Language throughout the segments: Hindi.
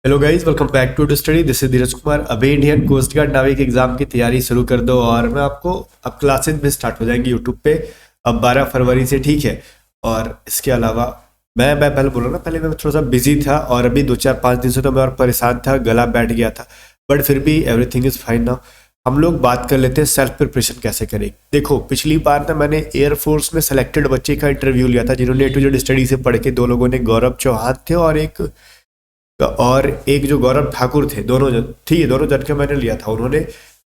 Hello guys, welcome back to study. This is Dheeraj Kumar. अभी Indian Coast Guard Navik exam की तैयारी शुरू कर दो और मैं आपको अब क्लासेस में स्टार्ट हो जाएंगी यूट्यूब पे अब 12 फरवरी से, ठीक है। और इसके अलावा मैं पहले बोल रहा ना, पहले मैं थोड़ा सा बिजी था और अभी 2-4-5 दिन से तो मैं और परेशान था, गला बैठ गया था, बट फिर भी एवरीथिंग इज फाइन नाउ। हम लोग बात कर लेते हैं सेल्फ प्रिपरेशन कैसे करें। देखो, पिछली बार ना मैंने एयरफोर्स में सेलेक्टेड बच्चे का इंटरव्यू लिया था जिन्होंने A to Z स्टडी से पढ़ के, दो लोगों ने, गौरव चौहान थे और एक जो गौरव ठाकुर थे, दोनों जन, ठीक है, दोनों जन का मैंने लिया था। उन्होंने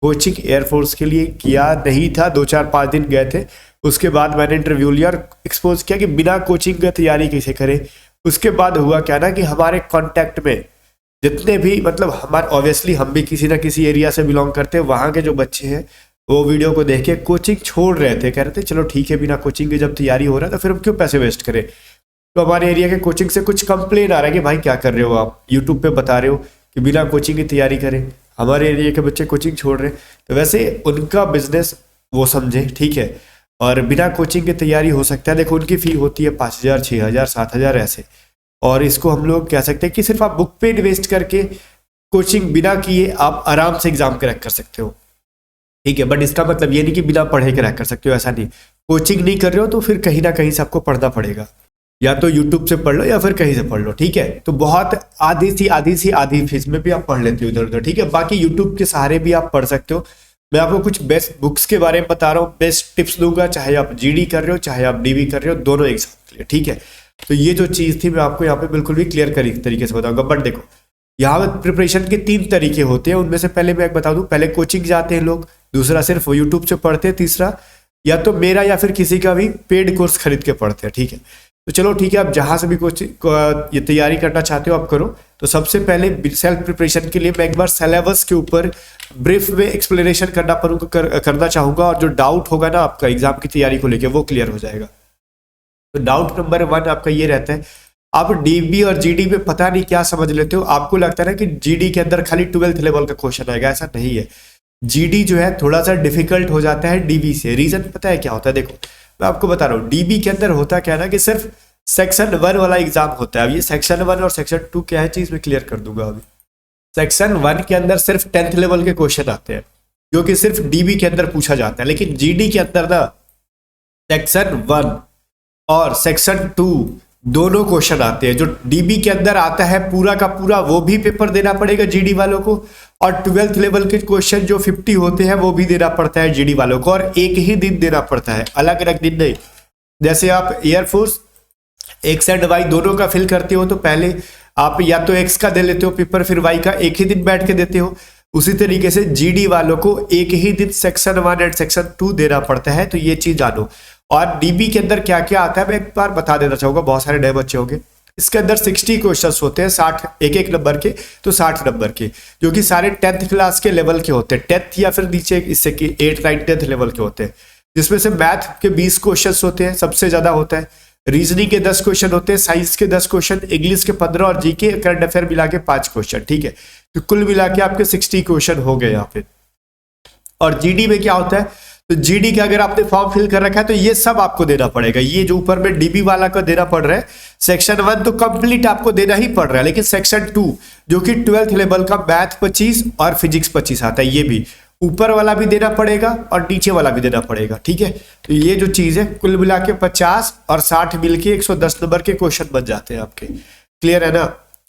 कोचिंग एयरफोर्स के लिए किया नहीं था, 2-4-5 दिन गए थे। उसके बाद मैंने इंटरव्यू लिया और एक्सपोज किया कि बिना कोचिंग का तैयारी कैसे करें। उसके बाद हुआ क्या ना कि हमारे कांटेक्ट में जितने भी, मतलब हमारे, ऑब्वियसली हम भी किसी ना किसी एरिया से बिलोंग करते हैं, वहाँ के जो बच्चे हैं वो वीडियो को देख के कोचिंग छोड़ रहे थे, कह रहे थे चलो ठीक है, बिना कोचिंग के जब तैयारी हो रहा है तो फिर हम क्यों पैसे वेस्ट करें। तो हमारे एरिया के कोचिंग से कुछ कंप्लेन आ रहा है कि भाई क्या कर रहे हो आप, यूट्यूब पे बता रहे हो कि बिना कोचिंग की तैयारी करें, हमारे एरिया के बच्चे कोचिंग छोड़ रहे हैं। तो वैसे उनका बिजनेस वो समझे, ठीक है, और बिना कोचिंग की तैयारी हो सकता है। देखो, उनकी फी होती है 5,000, 6,000, 7,000 ऐसे, और इसको हम लोग कह सकते हैं कि सिर्फ आप बुक पे इन्वेस्ट करके कोचिंग बिना किए आप आराम से एग्जाम क्रैक कर सकते हो, ठीक है। बट इसका मतलब ये नहीं कि बिना पढ़े क्रैक कर सकते हो, ऐसा नहीं। कोचिंग नहीं कर रहे हो तो फिर कहीं ना कहीं से आपको पढ़ना पड़ेगा, या तो यूट्यूब से पढ़ लो या फिर कहीं से पढ़ लो, ठीक है। तो बहुत आधी फीस में भी आप पढ़ लेते हो इधर उधर, ठीक है। बाकी यूट्यूब के सहारे भी आप पढ़ सकते हो। मैं आपको कुछ बेस्ट बुक्स के बारे में बता रहा हूँ, बेस्ट टिप्स दूंगा, चाहे आप जीडी कर रहे हो चाहे आप डीवी कर रहे हो, दोनों एग्जाम के लिए, ठीक है। तो ये जो चीज़ थी मैं आपको यहाँ पे बिल्कुल भी क्लियर तरीके से बताऊंगा। बट देखो, यहाँ पे प्रिपरेशन के 3 तरीके होते हैं। उनमें से पहले मैं एक बता दूं, पहले कोचिंग जाते हैं लोग, दूसरा सिर्फ यूट्यूब से पढ़ते हैं, तीसरा या तो मेरा या फिर किसी का भी पेड कोर्स खरीद के पढ़ते हैं, ठीक है। तो चलो ठीक है, आप जहां से भी कोचिंग ये तैयारी करना चाहते हो आप करो। तो सबसे पहले सेल्फ प्रिपरेशन के लिए मैं एक बार सिलेबस के ऊपर ब्रीफ में एक्सप्लेनेशन करना चाहूंगा, और जो डाउट होगा ना आपका एग्जाम की तैयारी को लेकर वो क्लियर हो जाएगा। तो डाउट नंबर 1 आपका ये रहता है, आप डीबी और जीडी में पता नहीं क्या समझ लेते हो। आपको लगता है ना कि जीडी के अंदर खाली 12th लेवल का क्वेश्चन आएगा, ऐसा नहीं है। जीडी जो है थोड़ा सा डिफिकल्ट हो जाता है डीबी से। रीजन पता है क्या होता है? देखो, मैं आपको बता रहा हूँ, डीबी के अंदर होता क्या है ना कि सिर्फ सेक्शन 1 वाला एग्जाम होता है। अब ये सेक्शन 1 और सेक्शन 2 क्या है चीज में क्लियर कर दूंगा अभी। सेक्शन 1 के अंदर सिर्फ 10th लेवल के क्वेश्चन आते हैं, जो कि सिर्फ डीबी के अंदर पूछा जाता है। लेकिन जीडी के अंदर ना सेक्शन 1 और सेक्शन 2 दोनों क्वेश्चन आते हैं। जो डीबी के अंदर आता है पूरा का पूरा, वो भी पेपर देना पड़ेगा जीडी वालों को, और 12th लेवल के क्वेश्चन जो 50 होते हैं वो भी देना पड़ता है जीडी वालों को, और एक ही दिन देना पड़ता है, अलग अलग दिन नहीं। जैसे आप एयरफोर्स एक्स एंड वाई दोनों का फिल करते हो तो पहले आप या तो एक्स का दे लेते हो पेपर, फिर वाई का एक ही दिन बैठ के देते हो। उसी तरीके से जीडी वालों को एक ही दिन सेक्शन 1 एंड सेक्शन 2 देना पड़ता है। तो ये चीज जानो। और डीबी के अंदर क्या क्या आता है मैं एक बार बता देना चाहूंगा, बहुत सारे नए बच्चे होंगे। इसके अंदर 60 क्वेश्चंस होते हैं, 60 एक नंबर के, तो 60 नंबर के, जो कि सारे 10th क्लास के लेवल के होते हैं, 10th या फिर नीचे इससे कि 8, 9, 10th लेवल के होते हैं। जिसमें से मैथ के 20 क्वेश्चंस होते हैं, सबसे ज्यादा होता है। रीजनिंग के 10 क्वेश्चन होते हैं, साइंस के 10 क्वेश्चन, इंग्लिश के 15 और जीके करंट अफेयर मिला के 5 क्वेश्चन, ठीक है। तो कुल मिला के आपके 60 क्वेश्चन हो गए यहाँ पे। और जीडी में क्या होता है, तो जीडी का अगर आपने फॉर्म फिल कर रखा है तो ये सब आपको देना पड़ेगा। ये जो ऊपर में डीबी वाला का देना पड़ रहा है, सेक्शन 1 तो कंप्लीट आपको देना ही पड़ रहा है, लेकिन सेक्शन 2 जो कि 12th लेवल का मैथ 25 और फिजिक्स 25 आता है, ये भी ऊपर वाला भी देना पड़ेगा और नीचे वाला भी देना पड़ेगा, ठीक है। तो ये जो चीज है कुल मिला के 50 और 60 मिलके 110 नंबर के क्वेश्चन बन जाते हैं आपके। क्लियर है ना?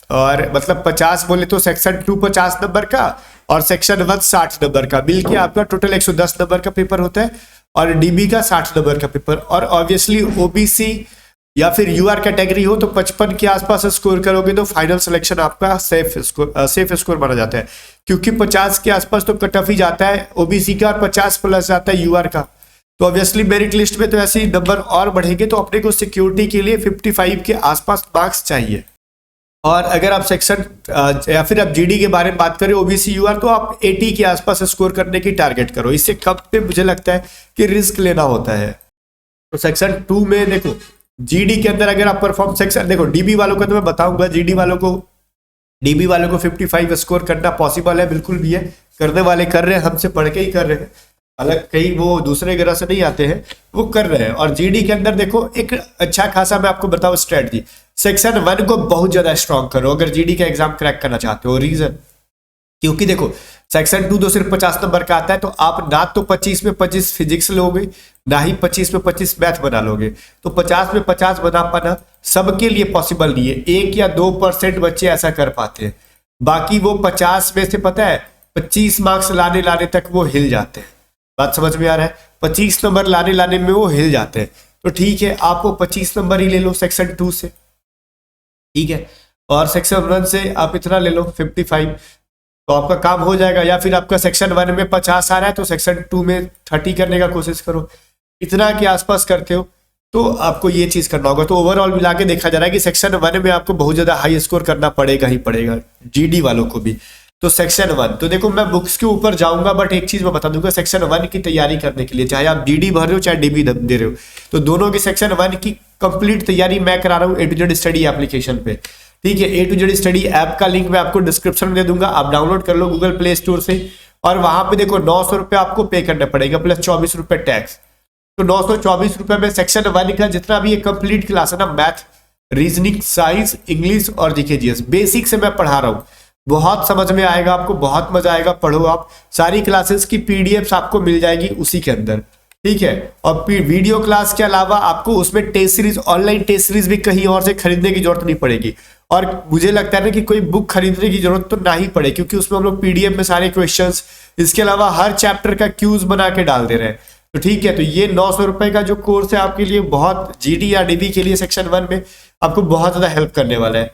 और मतलब 50 बोले तो सेक्शन 2 50 नंबर का और सेक्शन 1 60 नंबर का, मिलके आपका टोटल 110 नंबर का पेपर होता है, और डीबी का 60 नंबर का पेपर। और ऑब्वियसली ओबीसी या फिर यूआर कैटेगरी हो तो 55 के आसपास स्कोर करोगे तो फाइनल सिलेक्शन आपका सेफ स्कोर माना जाता है, क्योंकि 50 के आसपास तो कट ऑफ ही जाता है ओबीसी का, और 50 प्लस जाता है यूआर का। तो ऑब्वियसली मेरिट लिस्ट में तो ऐसे ही नंबर और बढ़ेंगे, तो अपने को सिक्योरिटी के लिए 55 के आसपास मार्क्स चाहिए। और अगर आप सेक्शन या फिर आप जीडी के बारे में बात करें, ओबीसी यूआर, तो आप 80 के आसपास स्कोर करने की टारगेट करो। इससे कम पे मुझे लगता है कि रिस्क लेना होता है। तो सेक्शन 2 में देखो, जीडी के अंदर अगर आप परफॉर्म, सेक्शन देखो डीबी वालों का तो मैं बताऊंगा, डीबी वालों को 55 स्कोर करना पॉसिबल है, बिल्कुल भी है। करने वाले कर रहे हैं, हमसे पढ़ के ही कर रहे हैं, अलग कहीं वो दूसरे ग्रह से नहीं आते हैं, वो कर रहे हैं। और जीडी के अंदर देखो एक अच्छा खासा मैं आपको बताऊं स्ट्रेटजी, सेक्शन 1 को बहुत ज्यादा स्ट्रॉन्ग करो अगर जीडी का एग्जाम क्रैक करना चाहते हो। रीजन, क्योंकि देखो सेक्शन 2 तो सिर्फ 50 नंबर का आता है, तो आप ना तो 25 में 25 फिजिक्स लोगे, ना ही 25 में 25 मैथ बना लोगे। तो 50 में 50 बना पाना सबके लिए पॉसिबल नहीं है, 1 या 2% बच्चे ऐसा कर पाते हैं। बाकी वो 50 में से पता है 25 मार्क्स लाने तक वो हिल जाते हैं। बात समझ में आ रहा है? 25 नंबर लाने में वो हिल जाते हैं। तो ठीक है, आप वो 25 नंबर ही ले लो सेक्शन 2 से, ठीक है, और सेक्शन 1 से आप इतना ले लो 55, तो आपका काम हो जाएगा। या फिर आपका सेक्शन 1 में 50 आ रहा है तो सेक्शन 2 में 30 करने का कोशिश करो। इतना के आसपास करते हो तो आपको ये चीज करना होगा। तो ओवरऑल मिला के देखा जा रहा है कि सेक्शन 1 में आपको बहुत ज्यादा हाई स्कोर करना पड़ेगा ही पड़ेगा, जीडी वालों को भी। तो सेक्शन 1, तो देखो मैं बुक्स के ऊपर जाऊंगा, बट एक चीज मैं बता दूंगा, सेक्शन 1 की तैयारी करने के लिए चाहे आप जीडी भर रहे हो चाहे डीबी दे रहे हो, तो दोनों की सेक्शन 1 की कंप्लीट तैयारी मैं करा रहा हूँ A to Z study application पे, ठीक है। A to Z study app का लिंक मैं आपको डिस्क्रिप्शन में दे दूंगा, आप डाउनलोड कर लो गूगल प्ले स्टोर से। और वहां पे देखो 900 रुपये आपको पे करना पड़ेगा प्लस 24 रुपये टैक्स। तो 924 रुपये में सेक्शन 1 का जितना भी ये कंप्लीट क्लास है ना, मैथ, रीजनिंग, साइंस, इंग्लिश और जीके जीएस, बेसिक से मैं पढ़ा रहा हूँ। बहुत समझ में आएगा आपको, बहुत मजा आएगा, पढ़ो आप। सारी क्लासेस की पीडीएफ आपको मिल जाएगी उसी के अंदर, ठीक है। और वीडियो क्लास के अलावा आपको उसमें test series, online test series भी कहीं और से खरीदने की जरूरत नहीं पड़ेगी। और मुझे लगता है ना कि कोई बुक खरीदने की जरूरत तो ना ही पड़े, क्योंकि उसमें हम लोग पीडीएफ में सारे क्वेश्चंस, इसके अलावा हर चैप्टर का क्यूज बना के डाल दे रहे हैं। तो ठीक है, तो ये 900 रुपए का जो कोर्स है आपके लिए बहुत, जीडी या डीबी के लिए सेक्शन 1 में आपको बहुत ज्यादा हेल्प करने वाला है,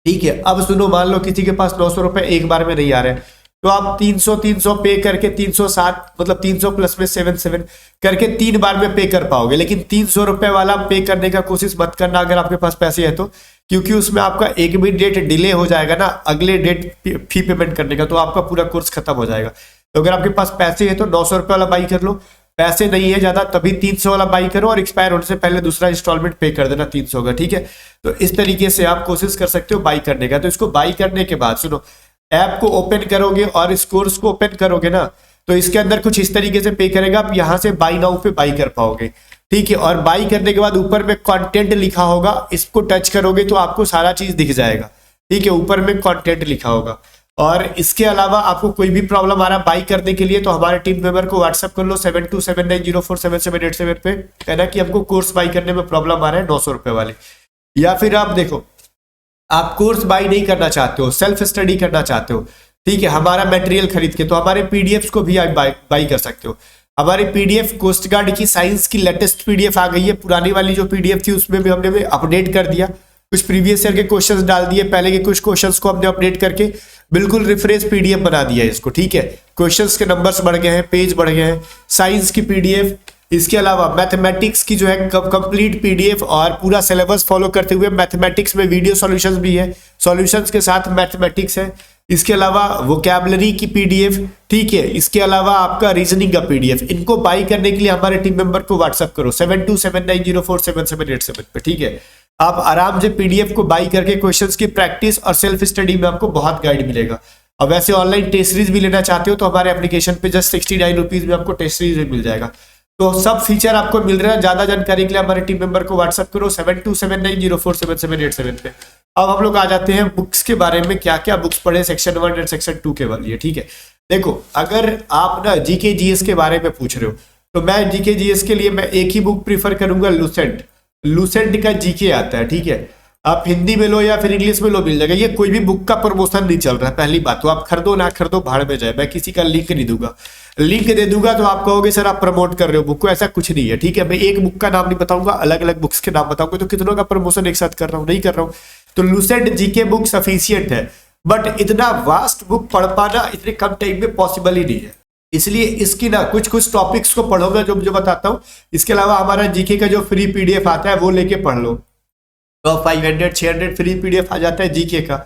ठीक है। अब सुनो, मान लो किसी के पास 900 रुपए एक बार में नहीं आ रहे हैं, तो आप 300 पे करके 307 मतलब 300 प्लस में 7 करके 3 बार में पे कर पाओगे। लेकिन 300 रुपए वाला पे करने का कोशिश मत करना अगर आपके पास पैसे है तो, क्योंकि उसमें आपका एक भी डेट डिले हो जाएगा ना अगले डेट फी पेमेंट करने का, तो आपका पूरा कोर्स खत्म हो जाएगा। तो अगर आपके पास पैसे है तो 900 रुपए वाला बाई कर लो, पैसे नहीं है ज्यादा तभी 300 वाला बाई करो, और एक्सपायर होने से पहले दूसरा इंस्टॉलमेंट पे कर देना 300 का, ठीक है। तो इस तरीके से आप कोशिश कर सकते हो बाई करने का। तो इसको बाई करने के बाद सुनो, ऐप को ओपन करोगे और इस कोर्स को ओपन करोगे ना, तो इसके अंदर कुछ इस तरीके से पे करेगा, आप यहां से बाई नाउ पे बाई कर पाओगे, ठीक है। और बाई करने के बाद ऊपर में कंटेंट लिखा होगा, इसको टच करोगे तो आपको सारा चीज दिख जाएगा, ठीक है। ऊपर में कंटेंट लिखा होगा। और इसके अलावा आपको कोई भी प्रॉब्लम आ रहा है बाई करने के लिए, तो हमारे टीम मेंबर को व्हाट्सएप कर लो 7279047787 पे, कहना कि हमको कोर्स बाई करने में प्रॉब्लम आ रहा है 900 रुपए वाले। या फिर आप देखो, आप कोर्स बाई नहीं करना चाहते हो, सेल्फ स्टडी करना चाहते हो, ठीक है, हमारा मटेरियल खरीद के, तो हमारे पीडीएफ को भी आप बाई कर सकते हो। हमारी पीडीएफ कोस्ट गार्ड की साइंस की लेटेस्ट पीडीएफ आ गई है, पुरानी वाली जो पीडीएफ थी उसमें भी हमने अपडेट कर दिया, कुछ प्रीवियस ईयर के क्वेश्चंस डाल दिए, पहले के कुछ क्वेश्चंस को हमने अपडेट करके बिल्कुल रिफ्रेश पीडीएफ बना दिया है इसको, ठीक है। क्वेश्चंस के नंबर्स बढ़ गए हैं, पेज बढ़ गए हैं, साइंस की पीडीएफ, इसके अलावा मैथमेटिक्स की जो है कंप्लीट पीडीएफ और पूरा सिलेबस फॉलो करते हुए मैथमेटिक्स में वीडियो सॉल्यूशंस भी है, सॉल्यूशंस के साथ मैथमेटिक्स है। इसके अलावा वोकैबुलरी की पीडीएफ, ठीक है। इसके अलावा आपका रीजनिंग का पीडीएफ। इनको बाई करने के लिए हमारे टीम मेंबर को व्हाट्सएप करो 7279047787 पे, ठीक है। आप आराम से पीडीएफ को बाई करके क्वेश्चंस की प्रैक्टिस और सेल्फ स्टडी में आपको बहुत गाइड मिलेगा। अब वैसे ऑनलाइन टेस्ट सीरीज भी लेना चाहते हो तो हमारे एप्लीकेशन पे जस्ट 69 रुपीज में आपको टेस्ट सीरीज भी मिल जाएगा। तो सब फीचर आपको मिल रहा है। ज्यादा जानकारी के लिए हमारे टीम मेंबर को व्हाट्सएप करो 7279047787 पे। अब हम लोग आ जाते हैं बुक्स के बारे में, क्या क्या बुक्स पढ़े सेक्शन 1 और सेक्शन 2 के लिए, ठीक है। देखो, अगर आप ना जीके जीएस के बारे में पूछ रहे हो तो मैं जीके जीएस के लिए मैं एक ही बुक प्रीफर करूंगा, लूसेंट का जीके आता है, ठीक है। आप हिंदी में लो या फिर इंग्लिश में लो, मिल जाएगा। ये कोई भी बुक का प्रमोशन नहीं चल रहा है, पहली बात तो आप खरीदो ना खरीदो भाड़ में जाए, मैं किसी का लिंक नहीं दूंगा। लिंक दे दूंगा तो आप कहोगे सर आप प्रमोट कर रहे हो बुक को, ऐसा कुछ नहीं है, ठीक है। मैं एक बुक का नाम नहीं बताऊंगा, अलग अलग बुक्स के नाम बताऊंगा, तो कितनों का प्रमोशन एक साथ कर रहा हूँ, नहीं कर रहा हूँ। तो लूसेंट जीके बुक सफिशियंट है, बट इतना वास्ट बुक पढ़ पाना इतने कम टाइम में पॉसिबल ही नहीं है। इसलिए इसकी ना कुछ कुछ टॉपिक्स को पढ़ोगे जो बताता हूँ। इसके अलावा हमारा जीके का जो फ्री पीडीएफ आता है वो लेके पढ़ लो, तो 500-600 फ्री पीडीएफ आ जाता है जीके का,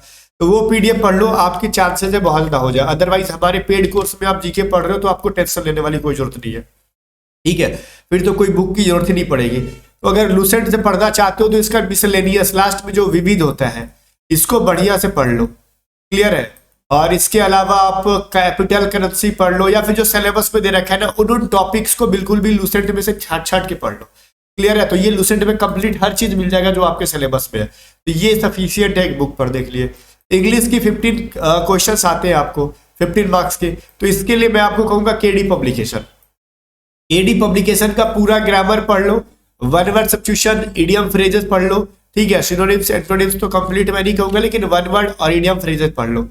तो वो पीडीएफ पढ़ लो, आपकी चांसेस है बहुत ज्यादा हो जाए। अदरवाइज हमारे पेड कोर्स में आप जीके पढ़ रहे हो तो आपको टेंशन लेने वाली कोई जरूरत नहीं है, ठीक है। फिर तो कोई बुक की जरूरत ही नहीं पड़ेगी। तो अगर लूसेंट से पढ़ना चाहते हो तो इसका मिसलेनियस लास्ट में जो विविध होता है इसको बढ़िया से पढ़ लो, क्लियर है। और इसके अलावा आप कैपिटल करेंसी पढ़ लो, या फिर जो सिलेबस में दे रखा है ना उन टॉपिक्स को बिल्कुल भी लूसेंट में से छाट के पढ़ लो, क्लियर है? तो ये लूसेंट में कंप्लीट हर चीज मिल जाएगा जो आपके सिलेबस में है, तो ये सफिशियंट है एक बुक पढ़ने के लिए। इंग्लिश की 15 क्वेश्चंस आते हैं आपको 15 मार्क्स के, तो इसके लिए मैं आपको कहूंगा केडी पब्लिकेशन। केडी पब्लिकेशन का पूरा ग्रामर पढ़ लो, one word substitution, idiom phrases पढ़ लो, ठीक है। सिनोनिम्स एंटोनिम्स तो कंप्लीट मैं नहीं कहूंगा, लेकिन वन वर्ड और इडियम फ्रेजेस पढ़ लो,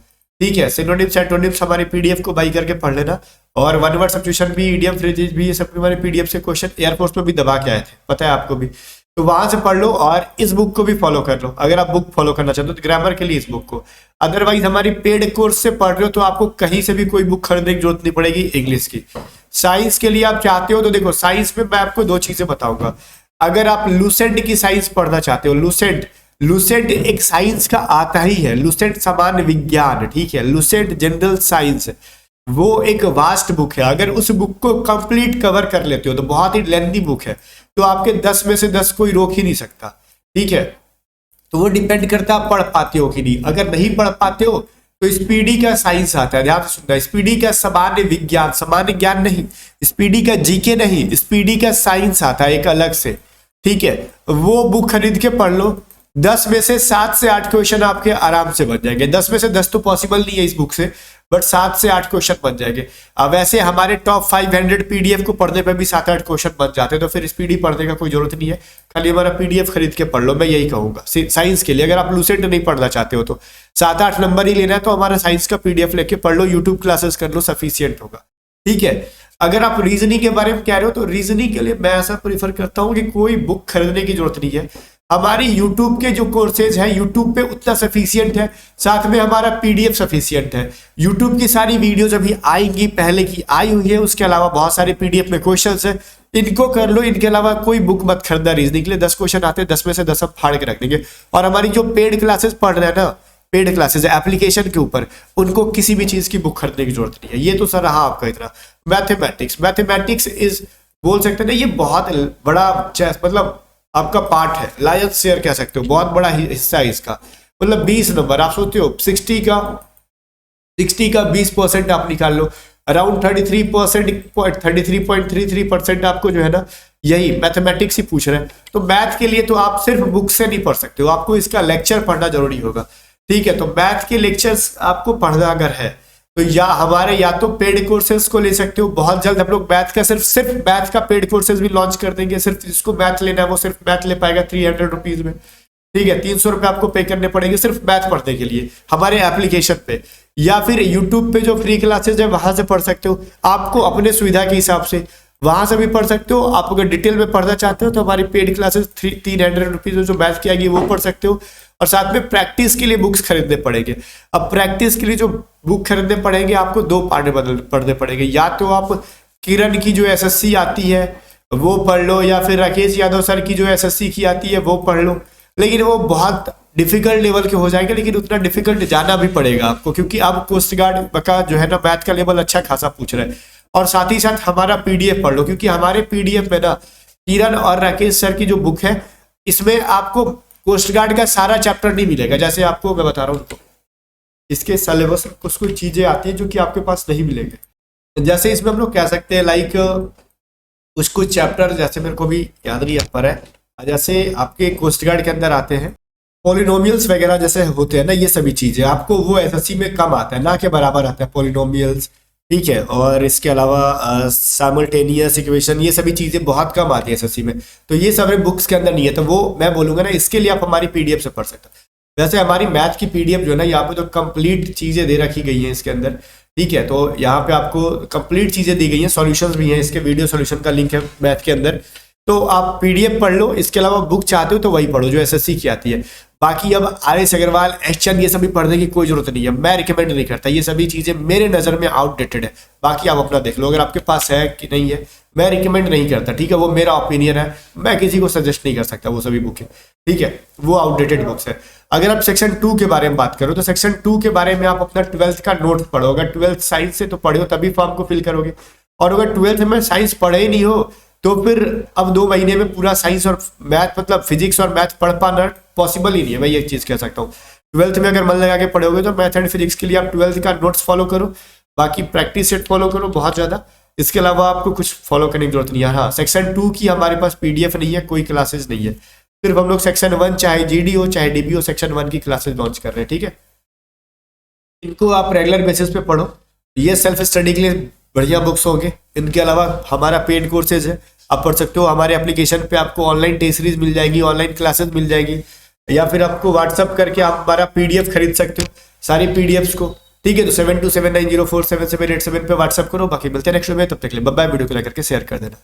ठीक है। सिनोनिम्स एंटोनिम्स हमारे पीडीएफ को बाई करके पढ़ लेना, और वन वर्ड सब्स्टिट्यूशन भी, इडियम फ्रेजेस भी, ये सब हमारे पीडीएफ से क्वेश्चन एयरफोर्स में भी दबा के आए थे, पता है आपको भी, तो वहां से पढ़ लो और इस बुक को भी फॉलो कर लो अगर आप बुक फॉलो करना चाहते हो तो ग्रामर के लिए इस बुक को। अदरवाइज हमारी पेड कोर्स से पढ़ रहे हो तो आपको कहीं से भी कोई बुक खरीदने की जरूरत नहीं पड़ेगी इंग्लिश की। साइंस के लिए आप चाहते हो तो देखो, साइंस में मैं आपको दो चीजें बताऊंगा। अगर आप लूसेंट की साइंस पढ़ना चाहते हो, लूसेंट एक साइंस का आता ही है, लूसेंट सामान्य विज्ञान, ठीक है, लूसेंट जनरल साइंस, वो एक वास्ट बुक है। अगर उस बुक को कंप्लीट कवर कर लेते हो तो बहुत ही लेंथी बुक है, तो आपके 10 में से 10 कोई रोक ही नहीं सकता, ठीक है। तो वो डिपेंड करता है आप पढ़ पाते हो कि नहीं। अगर नहीं पढ़ पाते हो तो स्पीडी का साइंस आता है, ध्यान से सुनना, स्पीडी का सामान्य विज्ञान, सामान्य ज्ञान नहीं, स्पीडी का जीके नहीं, स्पीडी का साइंस आता है एक अलग से, ठीक है। वो बुक खरीद के पढ़ लो, 10 में से 7 से 8 क्वेश्चन आपके आराम से बन जाएंगे। 10 में से 10 तो पॉसिबल नहीं है इस बुक से, बट 7 से 8 क्वेश्चन बन जाएंगे। अब वैसे हमारे टॉप 500 पीडीएफ को पढ़ने पे भी 7-8 क्वेश्चन बन जाते हैं, तो फिर स्पीडी पढ़ने का कोई जरूरत नहीं है, खाली हमारा पीडीएफ खरीद के पढ़ लो, मैं यही कहूंगा साइंस के लिए। अगर आप लूसेंट नहीं पढ़ना चाहते हो तो 7-8 नंबर ही लेना है तो हमारा साइंस का पीडीएफ लेके पढ़ लो, यूट्यूब क्लासेस कर लो, सफिशियंट होगा, ठीक है। अगर आप रीजनिंग के बारे में कह रहे हो तो रीजनिंग के लिए मैं ऐसा प्रीफर करता हूं कि कोई बुक खरीदने की जरूरत नहीं है। हमारी यूट्यूब के जो कोर्सेज है, यूट्यूब पे उतना सफिशियंट है, साथ में हमारा पीडीएफ सफिशियंट है। यूट्यूब की सारी वीडियोज अभी आएंगी, पहले की आई हुई है, उसके अलावा बहुत सारे पीडीएफ में क्वेश्चंस है, इनको कर लो। इनके अलावा कोई बुक मत खरीदना रीजनिंग के लिए, 10 क्वेश्चन आते हैं, 10 में से 10 हम फाड़ के रख देंगे। और हमारी जो पेड क्लासेस पढ़ रहे हैं ना, पेड क्लासेस है एप्लीकेशन के ऊपर, उनको किसी भी चीज की बुक खरीदने की जरूरत नहीं है। ये तो सर रहा आपका इतना। मैथमेटिक्स इज, बोल सकते हैं ना, ये बहुत बड़ा मतलब आपका पार्ट है, लायन शेयर कह सकते हो, बहुत बड़ा हिस्सा है इसका। मतलब 20 नंबर आप सोचते हो 60 का 20% आप निकाल लो, अराउंड 33.33% आपको जो है ना, यही मैथमेटिक्स ही पूछ रहे हैं। तो मैथ के लिए तो आप सिर्फ बुक से नहीं पढ़ सकते हो, आपको इसका लेक्चर पढ़ना जरूरी होगा, ठीक है। तो मैथ के लेक्चर्स आपको पढ़ना अगर है तो या तो पेड कोर्सेज को ले सकते हो। बहुत जल्द हम लोग मैथ का सिर्फ मैथ का पेड कोर्सेज भी लॉन्च कर देंगे। सिर्फ जिसको मैथ लेना है वो सिर्फ मैथ ले पाएगा 300 रुपीज में, ठीक है। 300 रुपए आपको पे करने पड़ेंगे सिर्फ मैथ पढ़ने के लिए हमारे एप्लीकेशन पे, या फिर यूट्यूब पे जो फ्री क्लासेज है वहां से पढ़ सकते हो। आपको अपने सुविधा के हिसाब से वहां से भी पढ़ सकते हो। आप अगर डिटेल में पढ़ना चाहते हो तो हमारी पेड क्लासेस 300 रुपीज में जो मैथ की आएगी वो पढ़ सकते हो, और साथ में प्रैक्टिस के लिए बुक्स खरीदने पड़ेंगे। अब प्रैक्टिस के लिए जो बुक खरीदने पड़ेंगे आपको 2 पार्ट में पढ़ने पड़ेंगे। या तो आप किरण की जो एसएससी आती है वो पढ़ लो, या फिर राकेश यादव सर की जो एसएससी की आती है वो पढ़ लो, लेकिन वो बहुत डिफिकल्ट लेवल के हो जाएंगे। लेकिन उतना डिफिकल्ट जाना भी पड़ेगा आपको, क्योंकि अब कोस्ट गार्ड का जो है ना मैथ का लेवल अच्छा खासा पूछ रहा है। और साथ ही साथ हमारा पीडीएफ पढ़ लो, क्योंकि हमारे पीडीएफ में ना किरण और राकेश सर की जो बुक है इसमें आपको कोस्ट गार्ड का सारा चैप्टर नहीं मिलेगा। जैसे आपको मैं बता रहा हूँ, इसके सिलेबस कुछ चीजें आती है जो कि आपके पास नहीं मिलेंगे। जैसे इसमें हम लोग कह सकते हैं लाइक कुछ चैप्टर, जैसे मेरे को भी याद नहीं पर है, जैसे आपके कोस्ट गार्ड के अंदर आते हैं पॉलिनोमियल्स वगैरह जैसे होते हैं ना, ये सभी चीजें आपको वो एसएससी में कम आता है, ना के बराबर आता है पॉलिनोमियल्स, ठीक है। और इसके अलावा साइमल्टेनियस इक्वेशन, ये सभी चीजें बहुत कम आती है एसएससी में, तो ये सारे बुक्स के अंदर नहीं है। तो वो मैं बोलूंगा ना, इसके लिए आप हमारी पीडीएफ से पढ़ सकते हो। वैसे हमारी मैथ की पीडीएफ जो है ना, यहाँ पे तो कंप्लीट चीजें दे रखी गई हैं इसके अंदर, ठीक है। तो यहाँ पे आपको कंप्लीट चीजें दी गई हैं, सॉल्यूशंस भी हैं, इसके वीडियो सॉल्यूशन का लिंक है मैथ के अंदर, तो आप पीडीएफ पढ़ लो। इसके अलावा बुक चाहते हो तो वही पढ़ो जो एसएससी की आती है। बाकी अब आर.एस. अग्रवाल, एचचंद, ये सभी पढ़ने की कोई जरूरत नहीं है, मैं रिकमेंड नहीं करता। ये सभी चीजें मेरे नजर में आउटडेटेड है। बाकी आप अपना देख लो, अगर आपके पास है कि नहीं है, मैं रिकमेंड नहीं करता, ठीक है। वो मेरा ओपिनियन है, मैं किसी को सजेस्ट नहीं कर सकता वो सभी बुकें, ठीक है। वो आउटडेटेड बुक्स है। अगर आप सेक्शन 2 के बारे में बात करो तो सेक्शन 2 के बारे में आप अपना 12th का नोट पढ़ो। अगर 12th साइंस से तो पढ़े हो तभी फॉर्म को फिल करोगे, और अगर 12th में साइंस पढ़े ही नहीं हो तो फिर अब 2 महीने में पूरा साइंस और मैथ, मतलब फिजिक्स और मैथ पढ़ पाना पॉसिबल ही नहीं है, मैं ये चीज कह सकता हूँ। 12th में अगर मन लगा के पढ़ोगे तो मैथ एंड फिजिक्स के लिए आप 12th का नोट्स फॉलो करो, बाकी प्रैक्टिस सेट फॉलो करो बहुत ज्यादा, इसके अलावा आपको कुछ फॉलो करने की जरूरत नहीं है। हाँ, सेक्शन 2 की हमारे पास पीडीएफ नहीं है, कोई क्लासेस नहीं है, सिर्फ हम लोग सेक्शन 1 चाहे जीडी हो चाहे डीबी हो, सेक्शन 1 की क्लासेस लॉन्च कर रहे हैं, ठीक है। इनको आप रेगुलर बेसिस पे पढ़ो, ये सेल्फ स्टडी के लिए बढ़िया बुक्स होंगे। इनके अलावा हमारा पेड कोर्सेज है, आप पढ़ सकते हो। हमारे एप्लीकेशन पे आपको ऑनलाइन टेस्ट सीरीज मिल जाएगी, ऑनलाइन क्लासेस मिल जाएगी, या फिर आपको व्हाट्सअप करके आप हमारा पीडीएफ खरीद सकते हो, सारी पीडीएफ्स को, ठीक है। तो 7279047787 पे व्हाट्सअप करो। बाकी मिलते हैं नेक्स्ट वीडियो में, तब तक के लिए बाय बाय। वीडियो को लाइक करके शेयर कर देना।